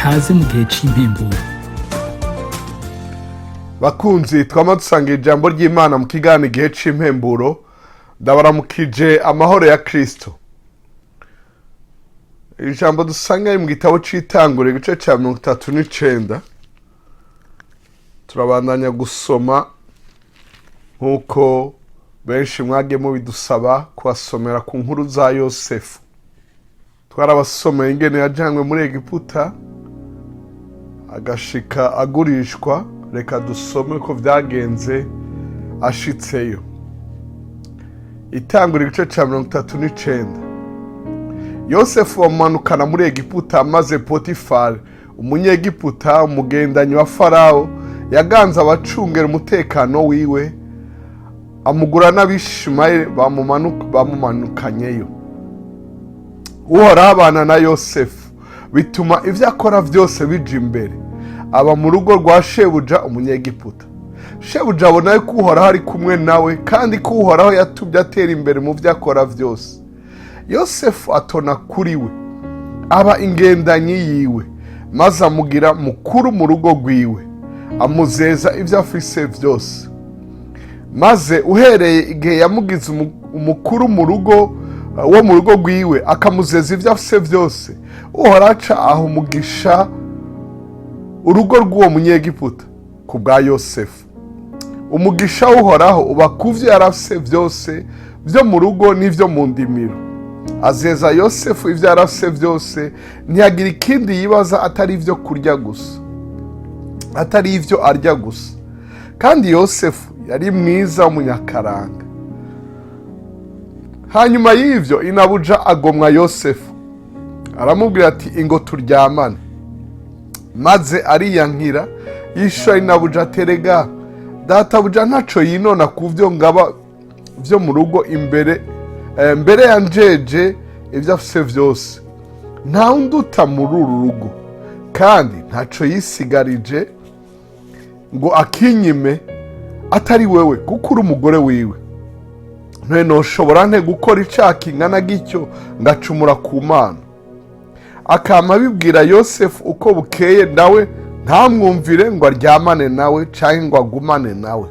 kaze mu gihe c'impemburo. Bakunzi twama dusanga ijambo ry'Imana mu kiganiro igihe c'impemburo, ndabaramukije amahoro ya Kristo. Ijambo dusanga mu gitabo c'Itanguriro igice ca 39. Turabandanya gusoma nkuko benshi mwage mubidusaba kubasomera ku nkuru za Yosefu. Twarabasomeye ingene yajanywe muri Egiputa agashika agurishwa. Reka dusome ko vyagenze ashitseyo. Itanguriro igice ca 39. Yosefu bamumanukana muri Egiputa maze Potifari umunyegiputa umugendanyi wa Farao yaganze abacungera umutekano wiwe, amugura n'Abishimayeli bamumanukanyeyo. Uhoraho abana na Yosefu bituma ivyo akora vyose bija imbere. Aba mu rugo rwa shebuja umunyegiputa. Shebuja abona yuko Uhoraho ari kumwe nawe kandi ko Uhoraho yatumye atera imbere mu vyo akora vyose. Yosefu atona kuri we, aba ingendanyi yiwe, maze amugira mukuru mu rugo rwiwe, amuzeza ivyo afise vyose. Maze uhereye igihe yamugize umukuru mu rugo wo mu rugo rwiwe, akamuzeza ivyo afise vyose, Uhoraho aca aha umugisha urugo rw'uwo munyegiputa ku bwa Yosefu. Umugisha w'Uhoraho uba kuvyo yarafise vyose vyo mu rugo n'ivyo mu ndimiro. Azeza Yosefu ivyo yarafise vyose, ntiyagira ikindi yibaza atari ivyo kurya gusa, atari ivyo arya gusa. Kandi Yosefu yari mwiza w'umunyakaranga. Hanyuma y'ivyo inabuja agomwa Yosefu, aramubwira ati ingo turyamane. Maze ariyankira yishura inabuja aterega databuja ntaco yinona kuvyo ngaba vyo mu rugo mbere yanjeje ivyo afise vyose. Nta unduta muri uru rugo kandi ntaco yisigarije ngo akinyime atari wewe kuko uri umugore wiwe. None noshobora nte gukora icaha kingana gityo ngacumura ku Mana? Akama abibwira Yosefu uko bukeye, nawe ntamwumvire ngo aryamane nawe canke ngo agumane nawe.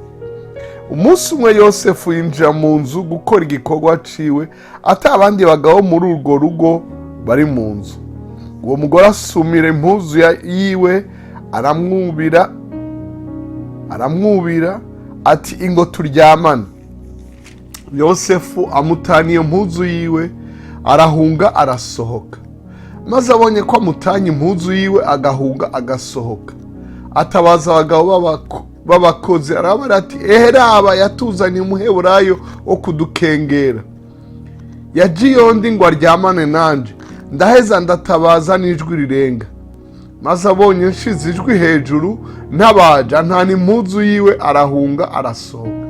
Umunsi umwe Yosefu yinjira mu nzu gukora igikorwa ciwe, ata abandi bagabo muri urwo rugo bari mu nzu. Uwo mugore asumira impuzu yiwe aramwubira ati ingo turyamane. Yosefu amutaniye impuzu yiwe, arahunga arasohoka. Maze abonye ko amutanye impuzu yiwe agahunga agasohoka, atabaza abagabo b'abakozi arabara ati eheraba yatuzanye umuheburayo wo kudukengera. Yagiye yondi ngo aryamane nanje, ndaheza ndatabaza n'ijwi rirenga. Maze abonye nshize ijwi hejuru ntabaja, ntana impuzu yiwe arahunga arasohoka.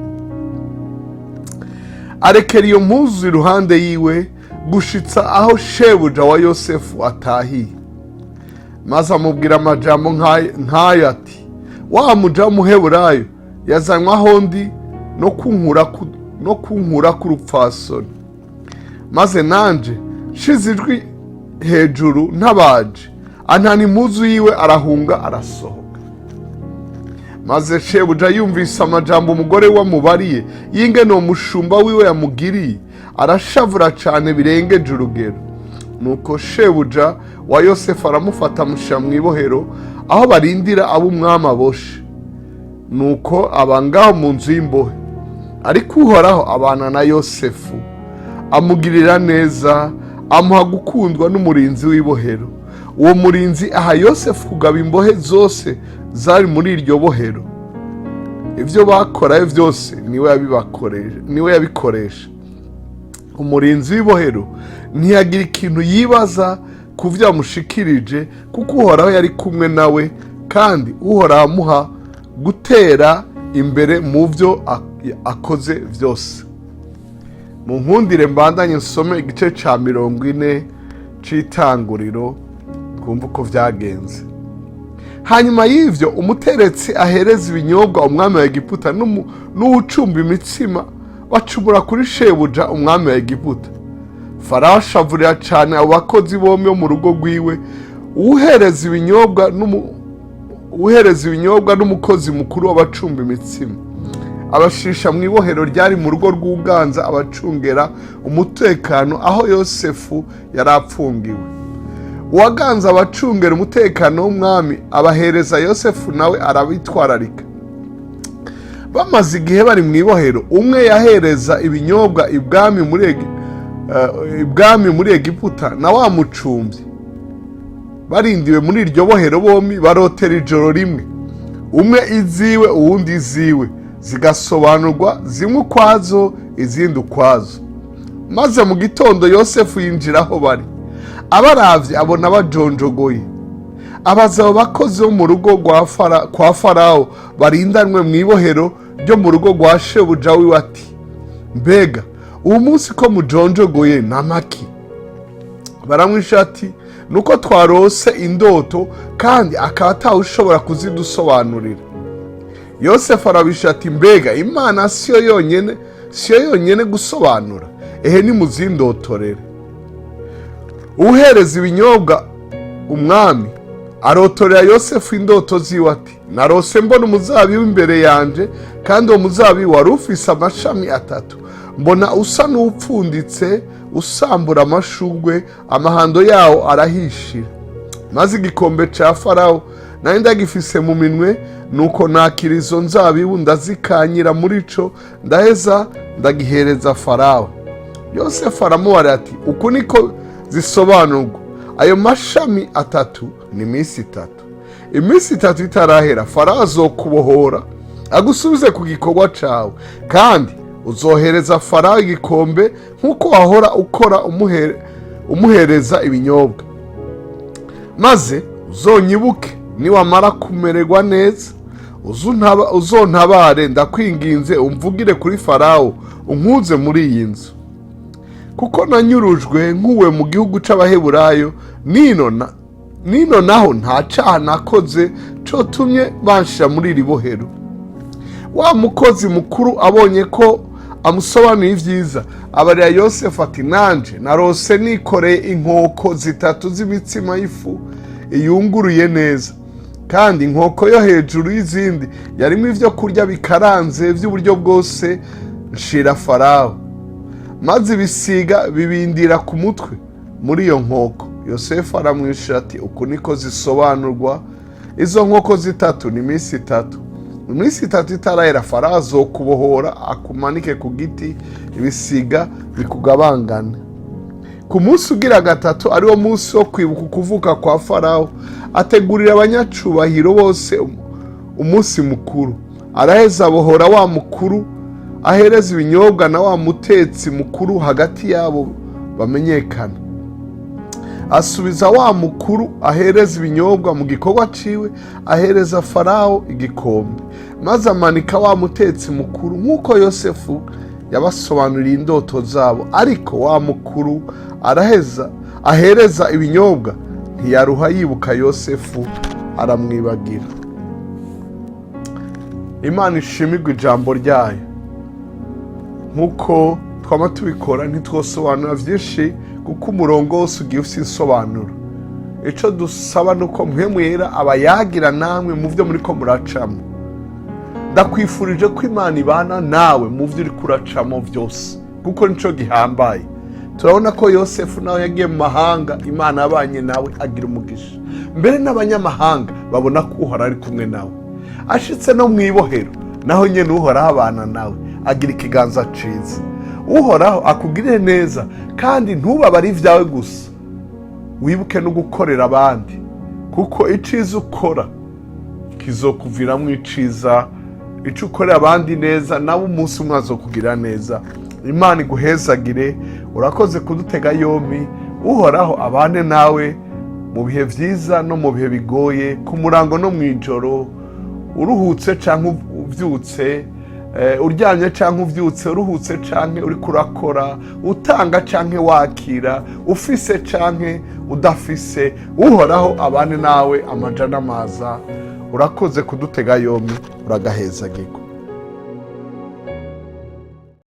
Arekera iyo mpuzu iruhande yiwe gushitsa aho shebuja wa Yosefu atahiye. Maze amubwira amajambo nk'ayo ati wa muja w'umuheburayo yazanywe aho ndi no kunkura k'urupfasoni. Maze nanje nshize ijwi hejuru ntabaje, antana impuzu yiwe arahunga arasohoka. Maze shebuja yumvise amajambo umugore we amubariye y'ingene uwo mushumba wiwe yamugiriye, arashavura cane birengeje urugero. Nuko shebuja wa Yosefu aramufata amushira mw'ibohero aho barindira abo umwami aboshe. Nuko abangaho mu nzu y'imbohe. Ariko Uhoraho abana na Yosefu, amugirira neza, amuha gukundwa n'umurinzi w'ibohero. Uwo murinzi aha Yosefu kugaba imbohe zose zari muri iryo bohero. Ivyo bakorayo vyose niwe yabikoresha. Umurinzi w'ibohero ntiyagira ikintu yibaza ku vyo amushikirije, kuko Uhoraho yari kumwe nawe, kandi Uhoraho amuha gutera imbere mu vyo akoze vyose. Mu nkundire mbandanye nsome igice ca 40 c'Itanguriro twumva uko vyagenze. Hanyuma y'ivyo umuteretsi ahereza ibinyobwa umwami wa Egiputa n'uwucumba imitsima bacumura kuri shebuja umwami wa Egiputa. Farao ashavurira cane abo bakozi bombi bo mu rugo rwiwe uhereza ibinyobwa n'umukozi mukuru w'abacumba imitsima abashisha mu ibohero ryari mu rugo rw'uganza abacungera umutekano aho Yosefu yari apfungiwe. Uwaganza abacungera umutekano w'umwami abahereza Yosefu, nawe arabitwararika. Bamaze igihe bari mu ibohero, umwe yahereza ibinyobwa ibwami muri Egiputa na wa mucumbyi. Barindiwe muri iryo bohero bombi barotera ijoro rimwe, umwe iziwe uwundi iziwe, zigasobanurwa zimwe ukwazo izindi ukwazo. Maze mu gitondo Yosefu yinjira aho bari, abaravye abona bajonjogoye. Abaza abo bakozi bo mu rugo kwa Farawo barindanwe mu ibohero ryo mu rugo rwa shebuja wiwe ati, mbega uwo munsi ko mujonjogoye n'amaki? Baramwisha ati, nuko twarose indoto kandi akaba atawushobora kuzidusobanurira. Yosefu arabisha ati, mbega Imana siyo yonyene gusobanura, ehe nimuzindotorere. Uhereza ibinyobwa umwami arotorera Yosefu indoto ziwe ati, narose mbona umuzabibu imbere yanje, kandi uwo muzabibu wari ufise amashami atatu, mbona usa n'upfunditse usambura amashugwe, amahando yawo arahishira. Maze igikombe ca Farawo nari ndagifise mu minwe, nuko nakira izo nzabibu ndazikanyira muri co, ndaheza ndagihereza Farawo. Yosefu aramubarira ati, uku niko zisobanurwa, ayo mashami atatu ni iminsi itatu. Iminsi itatu itarahera Farawo azokubohora agusubize ku gikorwa cawe, kandi uzohereza Farawo igikombe nk'uko wahora ukora umuhereza ibinyobwa. Maze uzonyibuke niwamara kumererwa neza, uzontabare ndakwinginze, umvugire kuri Farawo unkuze muri iyi nzu, kuko nanyurujwe nkuwe mu gihugu c'Abaheburayo, nino naho nta caha nakoze cotumye banshira muri iri bohero. Wa mukozi mukuru abonye ko amusobanuye ivyiza, abarira Yosefu ati, nanje narose nikoreye inkoko zitatu z'imitsima y'ifu iyunguruye neza, kandi inkoko yo hejuru y'izindi yarimo ivyo kurya bikaranze vy'uburyo bwose nshira Farawo, maze ibisiga bibindira ku mutwe muri iyo nkoko. Yosefu aramwisha ati, uku niko zisobanurwa, izo nkoko zitatu ni iminsi itatu. Iminsi itatu itarahera Farawo azokubohora akumanike ku giti, ibisiga bikugabangane. Ku munsi ugira gatatu, ari wo munsi wo kwibuka ukuvuka kwa Farawo, ategurira abanyacubahiro bose umunsi mukuru. Araheza abohora wa mukuru ahereza ibinyobwa na wa mutetsi mukuru hagati yabo bamenyekana. Asubiza wa mukuru ahereza ibinyobwa mu gikorwa ciwe, ahereza Farawo igikombe. Maze amanika wa mutetsi mukuru nk'uko Yosefu yabasobanuriye indoto zabo, ariko wa mukuru ahereza ibinyobwa ntiyaruha yibuka Yosefu, aramwibagira. Imana ishimirwe ijambo ryayo. Nk'uko twama tubikora ntitwosobanura vyinshi, kuko umurongo wose ugiye ufise insobanuro. Ico dusaba nuko mpwemu yera abayagira namwe mu vyo muriko muracamo. Ndakwifurije ko Imana ibana nawe mu vyo uriko uracamo vyose, kuko nico gihambaye. Turabona ko Yosefu nawe yagiye mu mahanga, Imana yabanye nawe agira umugisha. Mbere n'abanyamahanga babona ko Uhoraho ari kumwe nawe. Ashitse no mu ibohero, naho nyene Uhoraho abana nawe, agira ikiganza ciza. Uhoraho akugirire neza, kandi ntubabare ivyawe gusa, wibuke no gukorera abandi, kuko iciza ukora kizokuviramwo iciza. Ico ukorera abandi neza, nawe umunsi umwe azokugirira neza. Imana iguhezagire. Urakoze kudutega yompi. Uhoraho abane nawe mu bihe vyiza no mu bihe bigoye, ku murango no mw'ijoro, uruhutse canke uvyutse, uryamye canke uvyutse, uruhutse canke uriko urakora, utanga canke wakira, ufise canke udafise. Uhoraho abane nawe amaja n'amaza. Urakoze kudutega yompi. Uragahezagirwa.